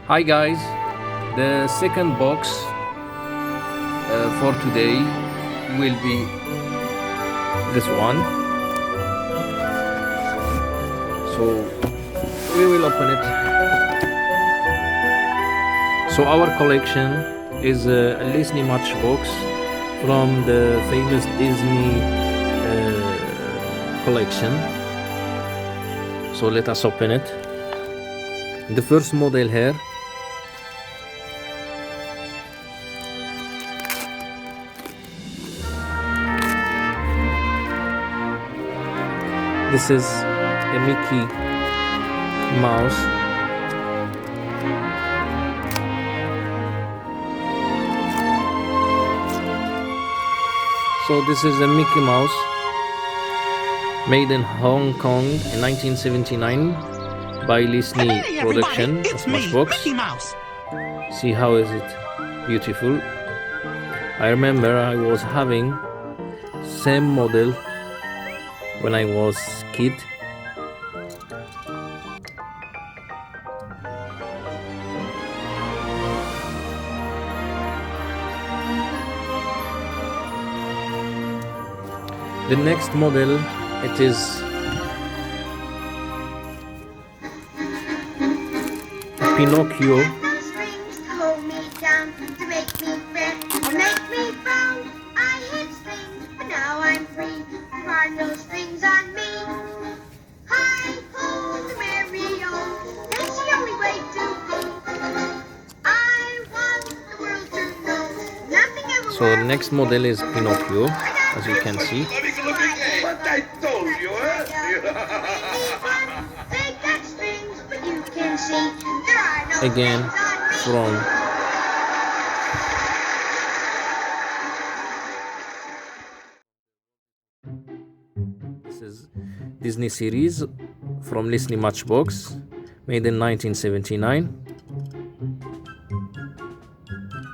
Hi guys, the second box for today will be this one. So we will open it. So our collection is a Disney matchbox from the famous Disney collection. So let us open it. The first model here. This is a Mickey Mouse. So this is a Mickey Mouse made in Hong Kong in 1979 by Disney production of Matchbox. See how is it beautiful. I remember I was having same model when I was kid. The next model, it is Pinocchio. So next model is Pinocchio, as you can see. Again from this is Disney series from Disney Matchbox, made in 1979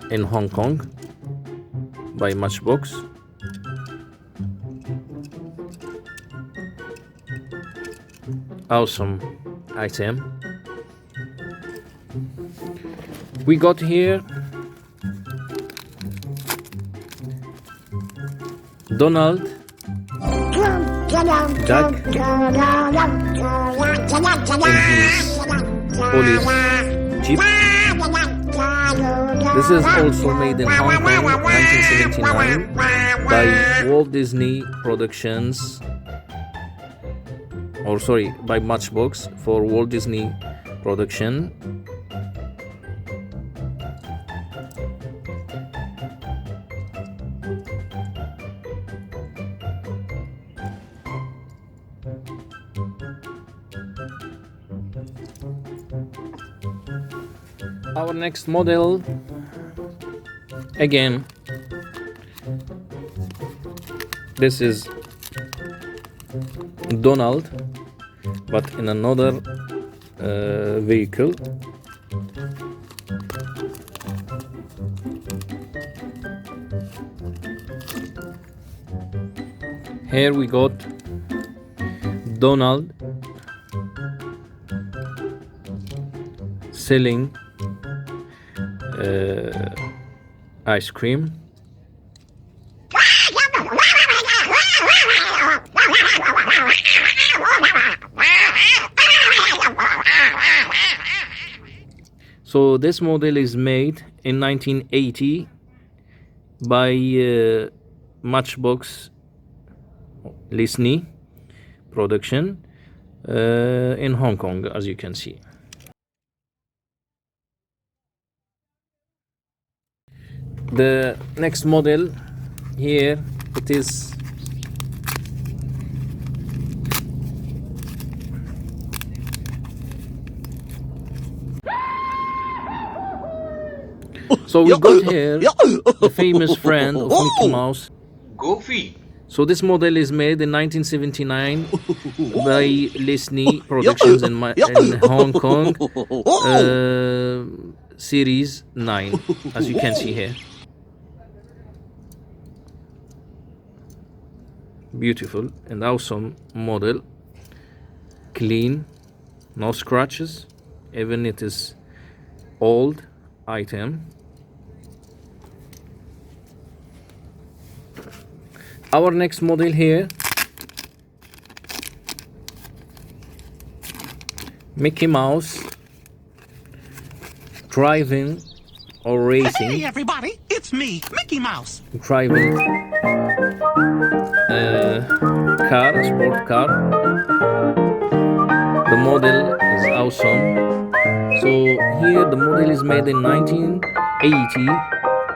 in Hong Kong by Matchbox. Awesome item. We got here Donald Duck in his police jeep. This is also made in Hong Kong 1979 by Walt Disney Productions, or sorry, by Matchbox for Walt Disney Production. Our next model, again, this is Donald, but in another vehicle. Here we got Donald selling ice cream. So this model is made in 1980 by Matchbox Disney production in Hong Kong, as you can see. The next model here, it is so we got here the famous friend of Mickey Mouse, Goofy. So this model is made in 1979 by Disney Productions in Hong Kong, Series 9, as you can see here. Beautiful and awesome model, clean, no scratches, even it is old item. Our next model here, Mickey Mouse driving or racing. Hey everybody, it's me, Mickey Mouse. Driving car, a sport car. The model is awesome. So here the model is made in 1980,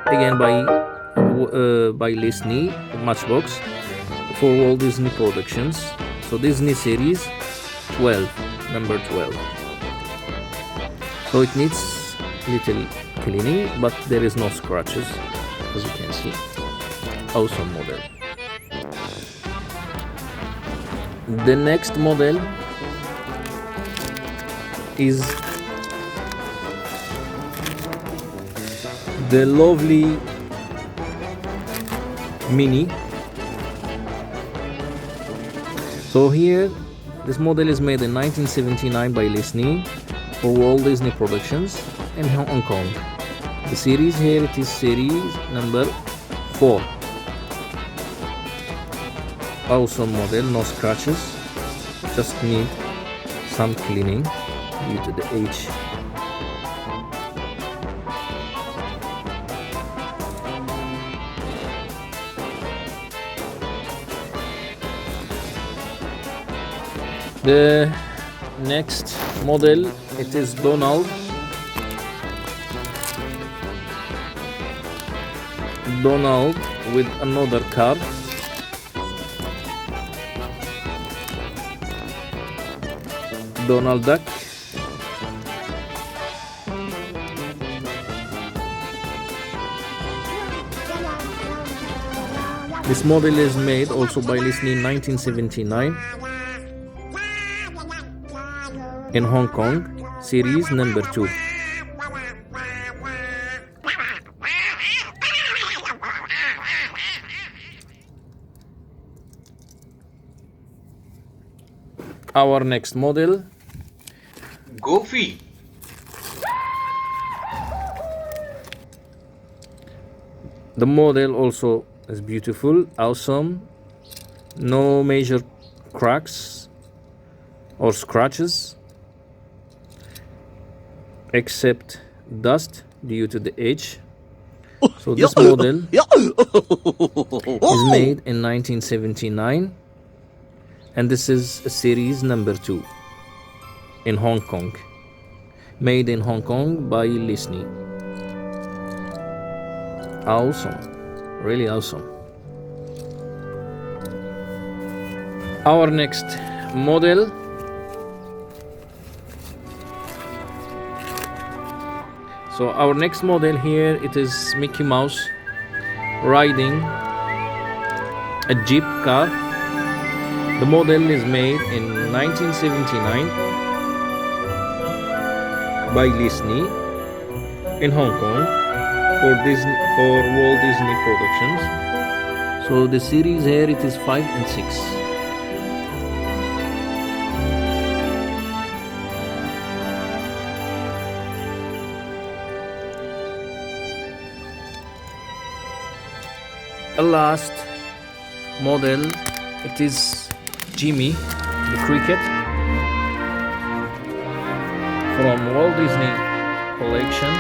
again by Disney Matchbox for Walt Disney Productions. So Disney series 12, number 12. So it needs little cleaning, but there is no scratches, as you can see. Awesome model. The next model is the lovely Mini. So here, this model is made in 1979 by Disney for Walt Disney Productions in Hong Kong. The series here, it is series number 4. Awesome model, no scratches, just need some cleaning due to the age. The next model, it is Donald with another car. Donald Duck. This model is made also by Disney in 1979 in Hong Kong, series number 2. Our next model, Goofy. The model also is beautiful, awesome, no major cracks or scratches except dust due to the age. So this model is made in 1979, and this is a series number 2 in Hong Kong, made in Hong Kong by Disney. Awesome, really awesome. Our next model, so our next model here, it is Mickey Mouse riding a Jeep car. The model is made in 1979 by Disney in Hong Kong for Walt Disney Productions. So the series here, it is 5 and 6. The last model, it is Jimmy the Cricket from Walt Disney Collection.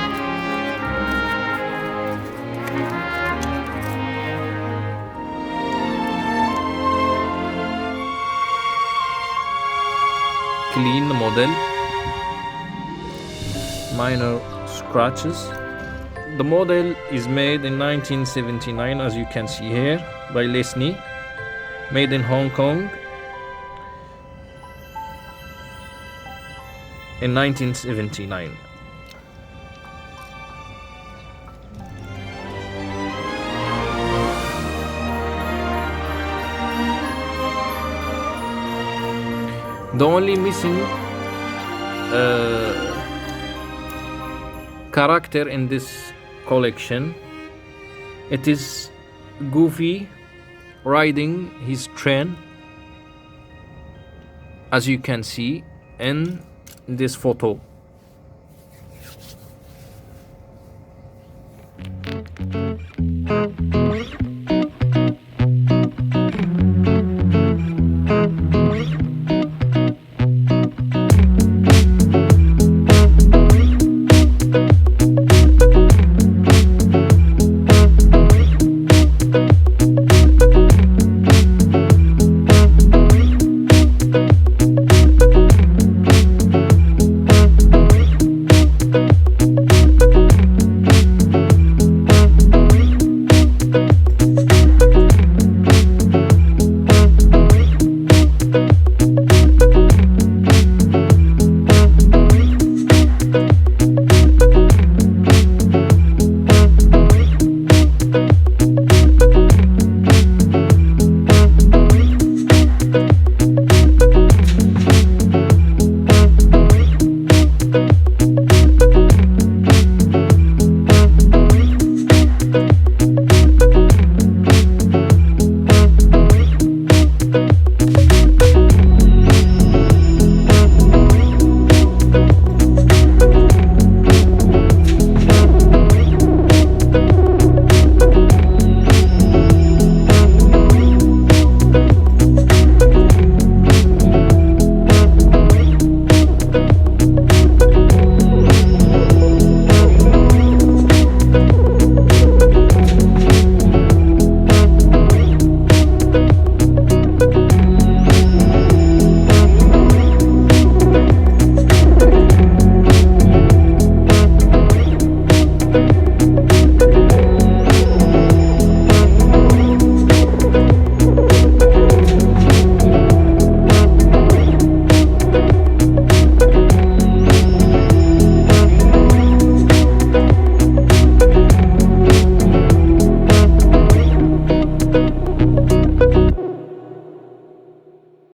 Clean model, minor scratches. The model is made in 1979, as you can see here, by Disney, made in Hong Kong in 1979. The only missing character in this collection, it is Goofy riding his train, as you can see in this photo.